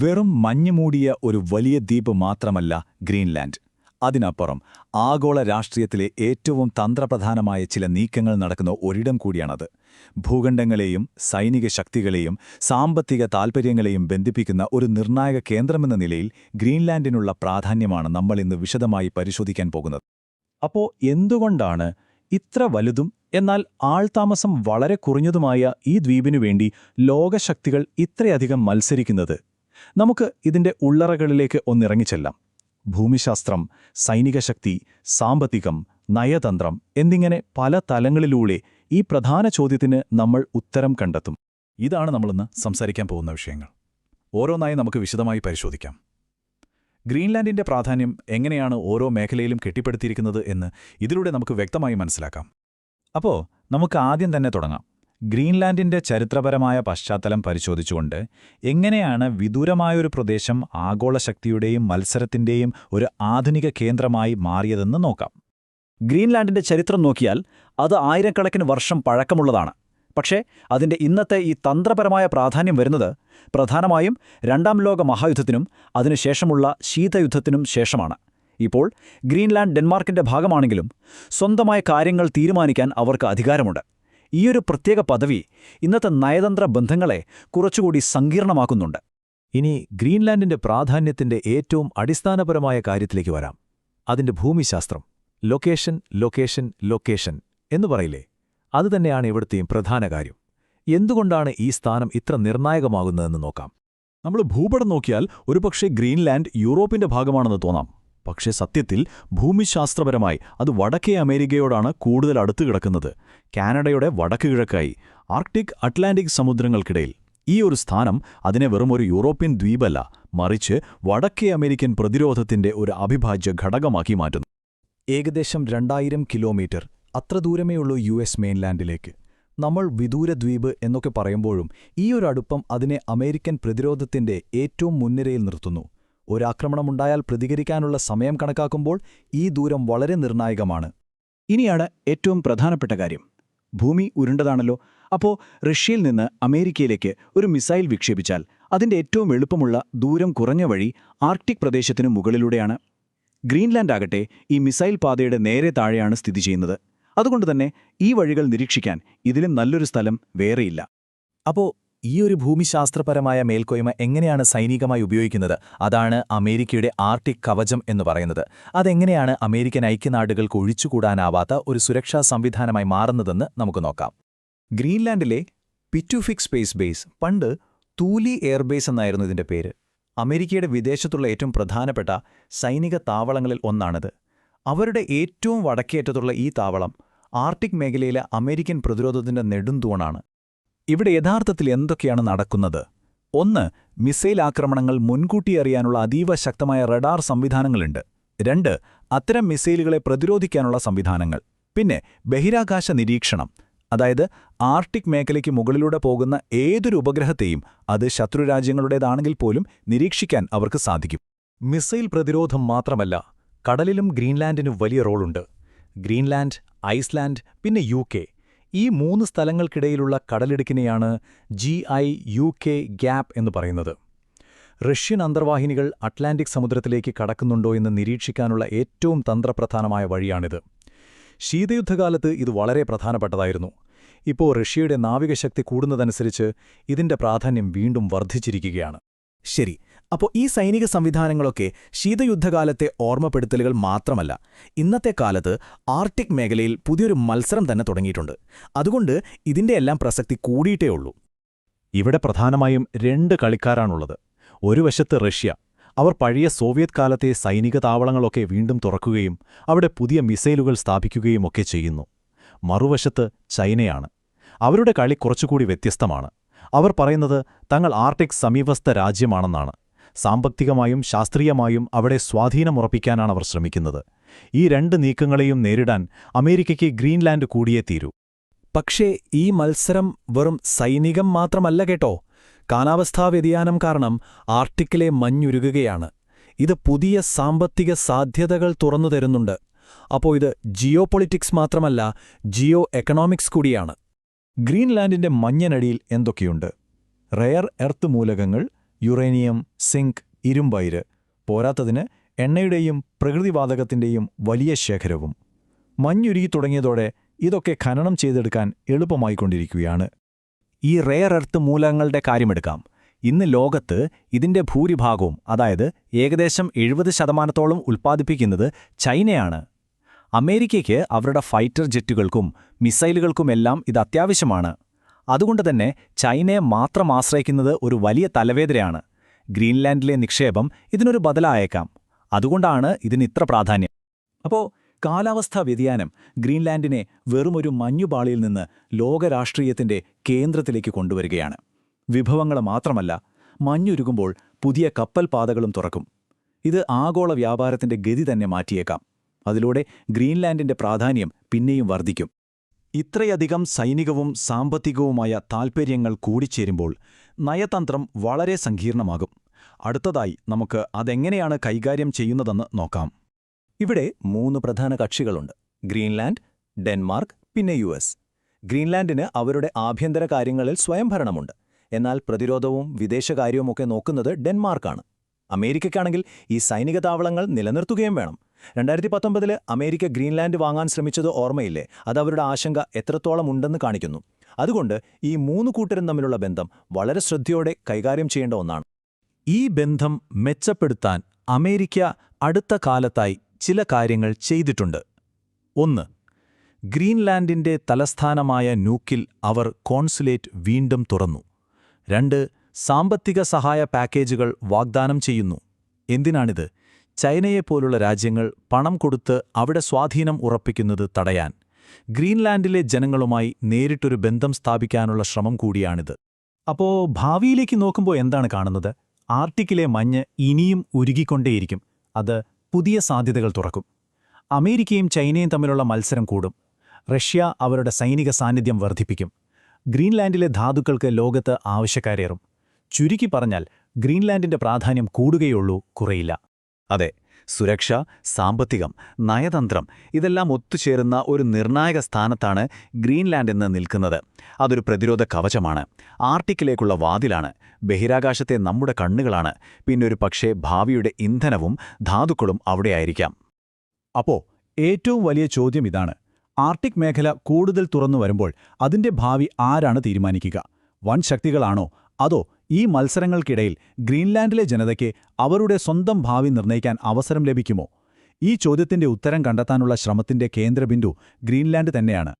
വെറും മഞ്ഞുമൂടിയ ഒരു വലിയ ദ്വീപ് മാത്രമല്ല ഗ്രീൻലാൻഡ്. അതിനപ്പുറം ആഗോള രാഷ്ട്രീയത്തിലെ ഏറ്റവും തന്ത്രപ്രധാനമായ ചില നീക്കങ്ങൾ നടക്കുന്ന ഒരിടം കൂടിയാണത്. ഭൂഖണ്ഡങ്ങളെയും സൈനിക ശക്തികളെയും സാമ്പത്തിക താൽപ്പര്യങ്ങളെയും ബന്ധിപ്പിക്കുന്ന ഒരു നിർണായക കേന്ദ്രമെന്ന നിലയിൽ ഗ്രീൻലാൻഡിനുള്ള പ്രാധാന്യമാണ് നമ്മൾ ഇന്ന് വിശദമായി പരിശോധിക്കാൻ പോകുന്നത്. അപ്പോ എന്തുകൊണ്ടാണ് ഇത്ര വലുതും എന്നാൽ ആൾതാമസം വളരെ കുറഞ്ഞതുമായ ഈ ദ്വീപിനു വേണ്ടി ലോകശക്തികൾ ഇത്രയധികം മത്സരിക്കുന്നത്? നമുക്ക് ഇതിന്റെ ഉള്ളറകളിലേക്ക് ഒന്നിറങ്ങിച്ചെല്ലാം. ഭൂമിശാസ്ത്രം, സൈനിക ശക്തി, സാമ്പത്തികം, നയതന്ത്രം എന്നിങ്ങനെ പല തലങ്ങളിലൂടെ ഈ പ്രധാന ചോദ്യത്തിന് നമ്മൾ ഉത്തരം കണ്ടെത്തും. ഇതാണ് നമ്മളിന്ന് സംസാരിക്കാൻ പോകുന്ന വിഷയങ്ങൾ. ഓരോന്നായി നമുക്ക് വിശദമായി പരിശോധിക്കാം. ഗ്രീൻലാൻഡിന്റെ പ്രാധാന്യം എങ്ങനെയാണ് ഓരോ മേഖലയിലും കെട്ടിപ്പടുത്തിയിരിക്കുന്നത് എന്ന് ഇതിലൂടെ നമുക്ക് വ്യക്തമായി മനസ്സിലാക്കാം. അപ്പോൾ നമുക്ക് ആദ്യം തന്നെ തുടങ്ങാം. ഗ്രീൻലാൻഡിന്റെ ചരിത്രപരമായ പശ്ചാത്തലം പരിശോധിച്ചുകൊണ്ട് എങ്ങനെയാണ് വിദൂരമായൊരു പ്രദേശം ആഗോളശക്തിയുടെയും മത്സരത്തിന്റെയും ഒരു ആധുനിക കേന്ദ്രമായി മാറിയതെന്ന് നോക്കാം. ഗ്രീൻലാൻഡിന്റെ ചരിത്രം നോക്കിയാൽ അത് ആയിരക്കണക്കിന് വർഷം പഴക്കമുള്ളതാണ്. പക്ഷേ അതിന്റെ ഇന്നത്തെ ഈ തന്ത്രപരമായ പ്രാധാന്യം വരുന്നത് പ്രധാനമായും രണ്ടാം ലോക മഹായുദ്ധത്തിനും അതിനുശേഷമുള്ള ശീതയുദ്ധത്തിനും ശേഷമാണ്. ഇപ്പോൾ ഗ്രീൻലാൻഡ് ഡെൻമാർക്കിന്റെ ഭാഗമാണെങ്കിലും സ്വന്തമായ കാര്യങ്ങൾ തീരുമാനിക്കാൻ അവർക്ക് അധികാരമുണ്ട്. ഈയൊരു പ്രത്യേക പദവി ഇന്നത്തെ നയതന്ത്ര ബന്ധങ്ങളെ കുറച്ചുകൂടി സങ്കീർണമാക്കുന്നുണ്ട്. ഇനി ഗ്രീൻലാൻഡിന്റെ പ്രാധാന്യത്തിന്റെ ഏറ്റവും അടിസ്ഥാനപരമായ കാര്യത്തിലേക്ക് വരാം. അതിന്റെ ഭൂമിശാസ്ത്രം. ലൊക്കേഷൻ ലൊക്കേഷൻ ലൊക്കേഷൻ എന്നു പറയില്ലേ, അതുതന്നെയാണ് ഇവിടുത്തെയും പ്രധാന കാര്യം. എന്തുകൊണ്ടാണ് ഈ സ്ഥാനം ഇത്ര നിർണായകമാകുന്നതെന്ന് നോക്കാം. നമ്മൾ ഭൂപടം നോക്കിയാൽ ഒരുപക്ഷെ ഗ്രീൻലാൻഡ് യൂറോപ്പിന്റെ ഭാഗമാണെന്ന് തോന്നാം. പക്ഷേ സത്യത്തിൽ ഭൂമിശാസ്ത്രപരമായി അത് വടക്കേ അമേരിക്കയോടാണ് കൂടുതൽ അടുത്തു കിടക്കുന്നത്. കാനഡയുടെ വടക്ക് കിഴക്കായി ആർക്ടിക് അറ്റ്ലാന്റിക് സമുദ്രങ്ങൾക്കിടയിൽ. ഈ ഒരു സ്ഥാനം അതിനെ വെറും ഒരു യൂറോപ്യൻ ദ്വീപല്ല, മറിച്ച് വടക്കേ അമേരിക്കൻ പ്രതിരോധത്തിന്റെ ഒരു അവിഭാജ്യ ഘടകമാക്കി മാറ്റുന്നു. ഏകദേശം 2000 കിലോമീറ്റർ അത്ര ദൂരമേയുള്ളൂ US മെയിൻലാൻഡിലേക്ക്. നമ്മൾ വിദൂര ദ്വീപ് എന്നൊക്കെ പറയുമ്പോഴും ഈ ഒരു അടുപ്പം അതിനെ അമേരിക്കൻ പ്രതിരോധത്തിന്റെ ഏറ്റവും മുൻനിരയിൽ നിർത്തുന്നു. ഒരാക്രമണമുണ്ടായാൽ പ്രതികരിക്കാനുള്ള സമയം കണക്കാക്കുമ്പോൾ ഈ ദൂരം വളരെ നിർണായകമാണ്. ഇനിയാണ് ഏറ്റവും പ്രധാനപ്പെട്ട കാര്യം. ഭൂമി ഉരുണ്ടതാണല്ലോ. അപ്പോൾ റഷ്യയിൽ നിന്ന് അമേരിക്കയിലേക്ക് ഒരു മിസൈൽ വിക്ഷേപിച്ചാൽ അതിന്റെ ഏറ്റവും എളുപ്പമുള്ള ദൂരം കുറഞ്ഞ വഴി ആർക്ടിക് പ്രദേശത്തിനു മുകളിലൂടെയാണ്. ഗ്രീൻലാൻഡ് ആകട്ടെ ഈ മിസൈൽ പാതയുടെ നേരെ താഴെയാണ് സ്ഥിതി ചെയ്യുന്നത്. അതുകൊണ്ടുതന്നെ ഈ വഴികൾ നിരീക്ഷിക്കാൻ ഇതിലും നല്ലൊരു സ്ഥലം വേറെയില്ല. അപ്പോൾ ഈ ഒരു ഭൂമിശാസ്ത്രപരമായ മേൽക്കോയ്മ എങ്ങനെയാണ് സൈനികമായി ഉപയോഗിക്കുന്നത്? അതാണ് അമേരിക്കയുടെ ആർട്ടിക് കവചം എന്ന് പറയുന്നത്. അതെങ്ങനെയാണ് അമേരിക്കൻ ഐക്യനാടുകൾക്ക് ഒഴിച്ചുകൂടാനാവാത്ത ഒരു സുരക്ഷാ സംവിധാനമായി മാറുന്നതെന്ന് നമുക്ക് നോക്കാം. ഗ്രീൻലാൻഡിലെ പിറ്റുഫിക് സ്പേസ് ബേസ്, പണ്ട് തൂലി എയർബേസ് എന്നായിരുന്നു ഇതിന്റെ പേര്. അമേരിക്കയുടെ വിദേശത്തുള്ള ഏറ്റവും പ്രധാനപ്പെട്ട സൈനിക താവളങ്ങളിൽ ഒന്നാണിത്. അവരുടെ ഏറ്റവും വടക്കേറ്റത്തുള്ള ഈ താവളം ആർട്ടിക് മേഖലയിലെ അമേരിക്കൻ പ്രതിരോധത്തിന്റെ നെടുന്തൂണാണ്. ഇവിടെ യഥാർത്ഥത്തിൽ എന്തൊക്കെയാണ് നടക്കുന്നത്? 1. മിസൈൽ ആക്രമണങ്ങൾ മുൻകൂട്ടി അറിയാനുള്ള അതീവ ശക്തമായ റഡാർ സംവിധാനങ്ങളുണ്ട്. 2. അത്തരം മിസൈലുകളെ പ്രതിരോധിക്കാനുള്ള സംവിധാനങ്ങൾ. പിന്നെ ബഹിരാകാശ നിരീക്ഷണം, അതായത് ആർട്ടിക് മേഖലയ്ക്ക് മുകളിലൂടെ പോകുന്ന ഏതൊരു ഉപഗ്രഹത്തെയും അത് ശത്രുരാജ്യങ്ങളുടേതാണെങ്കിൽ പോലും നിരീക്ഷിക്കാൻ അവർക്ക് സാധിക്കും. മിസൈൽ പ്രതിരോധം മാത്രമല്ല, കടലിലും ഗ്രീൻലാൻഡിന് വലിയ റോളുണ്ട്. ഗ്രീൻലാൻഡ്, ഐസ്ലാൻഡ്, പിന്നെ UK, ഈ 3 സ്ഥലങ്ങൾക്കിടയിലുള്ള കടലിടുക്കിനെയാണ് GI-UK ഗ്യാപ്പ് എന്ന് പറയുന്നത്. റഷ്യൻ അന്തർവാഹിനികൾ അറ്റ്ലാന്റിക് സമുദ്രത്തിലേക്ക് കടക്കുന്നുണ്ടോ എന്ന് നിരീക്ഷിക്കാനുള്ള ഏറ്റവും തന്ത്രപ്രധാനമായ വഴിയാണിത്. ശീതയുദ്ധകാലത്ത് ഇത് വളരെ പ്രധാനപ്പെട്ടതായിരുന്നു. ഇപ്പോൾ റഷ്യയുടെ നാവികശക്തി കൂടുന്നതനുസരിച്ച് ഇതിന്റെ പ്രാധാന്യം വീണ്ടും വർദ്ധിച്ചിരിക്കുകയാണ്. ശരി, അപ്പോൾ ഈ സൈനിക സംവിധാനങ്ങളൊക്കെ ശീതയുദ്ധകാലത്തെ ഓർമ്മപ്പെടുത്തലുകൾ മാത്രമല്ല. ഇന്നത്തെ കാലത്ത് ആർട്ടിക് മേഖലയിൽ പുതിയൊരു മത്സരം തന്നെ തുടങ്ങിയിട്ടുണ്ട്. അതുകൊണ്ട് ഇതിന്റെയെല്ലാം പ്രസക്തി കൂടിയിട്ടേ ഉള്ളൂ. ഇവിടെ പ്രധാനമായും 2 കളിക്കാരാണുള്ളത്. ഒരു വശത്ത് റഷ്യ. അവർ പഴയ സോവിയറ്റ് കാലത്തെ സൈനിക താവളങ്ങളൊക്കെ വീണ്ടും തുറക്കുകയും അവിടെ പുതിയ മിസൈലുകൾ സ്ഥാപിക്കുകയുമൊക്കെ ചെയ്യുന്നു. മറുവശത്ത് ചൈനയാണ്. അവരുടെ കളി കുറച്ചുകൂടി വ്യത്യസ്തമാണ്. അവർ പറയുന്നത് തങ്ങൾ ആർട്ടിക് സമീപസ്ഥ രാജ്യമാണെന്നാണ്. സാമ്പത്തികമായും ശാസ്ത്രീയമായും അവിടെ സ്വാധീനമുറപ്പിക്കാനാണ് അവർ ശ്രമിക്കുന്നത്. ഈ 2 നീക്കങ്ങളെയും നേരിടാൻ അമേരിക്കയ്ക്ക് ഗ്രീൻലാൻഡ് കൂടിയേ തീരൂ. പക്ഷേ ഈ മത്സരം വെറും സൈനികം മാത്രമല്ല കേട്ടോ. കാലാവസ്ഥാ വ്യതിയാനം കാരണം ആർട്ടിക്കിലെ മഞ്ഞുരുകുകയാണ്. ഇത് പുതിയ സാമ്പത്തിക സാധ്യതകൾ തുറന്നു തരുന്നുണ്ട്. അപ്പോൾ ഇത് ജിയോ പൊളിറ്റിക്സ് മാത്രമല്ല, ജിയോ എക്കണോമിക്സ് കൂടിയാണ്. ഗ്രീൻലാൻഡിന്റെ മഞ്ഞനടിയിൽ എന്തൊക്കെയുണ്ട്? റെയർ എർത്ത് മൂലകങ്ങൾ, യുറേനിയം, സിങ്ക്, ഇരുമ്പയിര്, പോരാത്തതിന് എണ്ണയുടെയും പ്രകൃതിവാതകത്തിന്റെയും വലിയ ശേഖരവും. മഞ്ഞുരുകി തുടങ്ങിയതോടെ ഇതൊക്കെ ഖനനം ചെയ്തെടുക്കാൻ എളുപ്പമായിക്കൊണ്ടിരിക്കുകയാണ്. ഈ റെയർ എർത്ത് മൂലകങ്ങളുടെ കാര്യമെടുക്കാം. ഇന്ന് ലോകത്ത് ഇതിന്റെ ഭൂരിഭാഗവും, അതായത് ഏകദേശം 70% ഉൽപ്പാദിപ്പിക്കുന്നത് ചൈനയാണ്. അമേരിക്കയ്ക്ക് അവരുടെ ഫൈറ്റർ ജെറ്റുകൾക്കും മിസൈലുകൾക്കുമെല്ലാം ഇത് അത്യാവശ്യമാണ്. അതുകൊണ്ടുതന്നെ ചൈനയെ മാത്രം ആശ്രയിക്കുന്നത് ഒരു വലിയ തലവേദനയാണ്. ഗ്രീൻലാൻഡിലെ നിക്ഷേപം ഇതിനൊരു ബദലായേക്കാം. അതുകൊണ്ടാണ് ഇതിന് ഇത്ര പ്രാധാന്യം. അപ്പോൾ കാലാവസ്ഥാ വ്യതിയാനം ഗ്രീൻലാൻഡിനെ വെറുമൊരു മഞ്ഞുപാളിയിൽ നിന്ന് ലോകരാഷ്ട്രീയത്തിന്റെ കേന്ദ്രത്തിലേക്ക് കൊണ്ടുവരികയാണ്. വിഭവങ്ങൾ മാത്രമല്ല, മഞ്ഞുരുകുമ്പോൾ പുതിയ കപ്പൽ പാതകളും തുറക്കും. ഇത് ആഗോള വ്യാപാരത്തിന്റെ ഗതി തന്നെ മാറ്റിയേക്കാം. അതിലൂടെ ഗ്രീൻലാൻഡിന്റെ പ്രാധാന്യം പിന്നെയും വർദ്ധിക്കും. ഇത്രയധികം സൈനികവും സാമ്പത്തികവുമായ താൽപ്പര്യങ്ങൾ കൂടിച്ചേരുമ്പോൾ നയതന്ത്രം വളരെ സങ്കീർണമാകും. അടുത്തതായി നമുക്ക് അതെങ്ങനെയാണ് കൈകാര്യം ചെയ്യുന്നതെന്ന് നോക്കാം. ഇവിടെ 3 പ്രധാന കക്ഷികളുണ്ട്: ഗ്രീൻലാൻഡ്, ഡെൻമാർക്ക്, പിന്നെ US. ഗ്രീൻലാൻഡിന് അവരുടെ ആഭ്യന്തര കാര്യങ്ങളിൽ സ്വയംഭരണമുണ്ട്. എന്നാൽ പ്രതിരോധവും വിദേശകാര്യവുമൊക്കെ നോക്കുന്നത് ഡെൻമാർക്കാണ്. അമേരിക്കയ്ക്കാണെങ്കിൽ ഈ സൈനിക താവളങ്ങൾ നിലനിർത്തുകയും വേണം. 2019 അമേരിക്ക ഗ്രീൻലാൻഡ് വാങ്ങാൻ ശ്രമിച്ചത് ഓർമ്മയില്ലേ? അത് അവരുടെ ആശങ്ക എത്രത്തോളം ഉണ്ടെന്ന് കാണിക്കുന്നു. അതുകൊണ്ട് ഈ 3 കൂട്ടരും തമ്മിലുള്ള ബന്ധം വളരെ ശ്രദ്ധയോടെ കൈകാര്യം ചെയ്യേണ്ട ഒന്നാണ്. ഈ ബന്ധം മെച്ചപ്പെടുത്താൻ അമേരിക്ക അടുത്ത കാലത്തായി ചില കാര്യങ്ങൾ ചെയ്തിട്ടുണ്ട്. 1. ഗ്രീൻലാൻഡിന്റെ തലസ്ഥാനമായ നൂക്കിൽ അവർ കോൺസുലേറ്റ് വീണ്ടും തുറന്നു. 2. സാമ്പത്തിക സഹായ പാക്കേജുകൾ വാഗ്ദാനം ചെയ്യുന്നു. എന്തിനാണിത്? ചൈനയെപ്പോലുള്ള രാജ്യങ്ങൾ പണം കൊടുത്ത് അവിടെ സ്വാധീനം ഉറപ്പിക്കുന്നത് തടയാൻ. ഗ്രീൻലാൻഡിലെ ജനങ്ങളുമായി നേരിട്ടൊരു ബന്ധം സ്ഥാപിക്കാനുള്ള ശ്രമം കൂടിയാണിത്. അപ്പോൾ ഭാവിയിലേക്ക് നോക്കുമ്പോൾ എന്താണ് കാണുന്നത്? ആർട്ടിക്കിലെ മഞ്ഞ് ഇനിയും ഉരുകിക്കൊണ്ടേയിരിക്കും. അത് പുതിയ സാധ്യതകൾ തുറക്കും. അമേരിക്കയും ചൈനയും തമ്മിലുള്ള മത്സരം കൂടും. റഷ്യ അവരുടെ സൈനിക സാന്നിധ്യം വർദ്ധിപ്പിക്കും. ഗ്രീൻലാൻഡിലെ ധാതുക്കൾക്ക് ലോകത്ത് ആവശ്യക്കാരേറും. ചുരുക്കി പറഞ്ഞാൽ ഗ്രീൻലാൻഡിന്റെ പ്രാധാന്യം കൂടുകയുള്ളൂ, കുറയില്ല. അതെ, സുരക്ഷ, സാമ്പത്തികം, നയതന്ത്രം ഇതെല്ലാം ഒത്തുചേരുന്ന ഒരു നിർണായക സ്ഥാനത്താണ് ഗ്രീൻലാൻഡ് എന്ന് നിൽക്കുന്നത്. അതൊരു പ്രതിരോധ കവചമാണ്, ആർട്ടിക്കിലേക്കുള്ള വാതിലാണ്, ബഹിരാകാശത്തെ നമ്മുടെ കണ്ണുകളാണ്. പിന്നൊരു പക്ഷേ ഭാവിയുടെ ഇന്ധനവും ധാതുക്കളും അവിടെയായിരിക്കാം. അപ്പോൾ ഏറ്റവും വലിയ ചോദ്യം ഇതാണ്: ആർട്ടിക് മേഖല കൂടുതൽ തുറന്നു വരുമ്പോൾ അതിന്റെ ഭാവി ആരാണ് തീരുമാനിക്കുക? വൻ ശക്തികളാണോ? അതോ ഈ മത്സരങ്ങൾക്കിടയിൽ ഗ്രീൻലാൻഡിലെ ജനതയ്ക്ക് അവരുടെ സ്വന്തം ഭാവി നിർണ്ണയിക്കാൻ അവസരം ലഭിക്കുമോ? ഈ ചോദ്യത്തിന്റെ ഉത്തരം കണ്ടെത്താനുള്ള ശ്രമത്തിന്റെ കേന്ദ്രബിന്ദു ഗ്രീൻലാൻഡ് തന്നെയാണ്.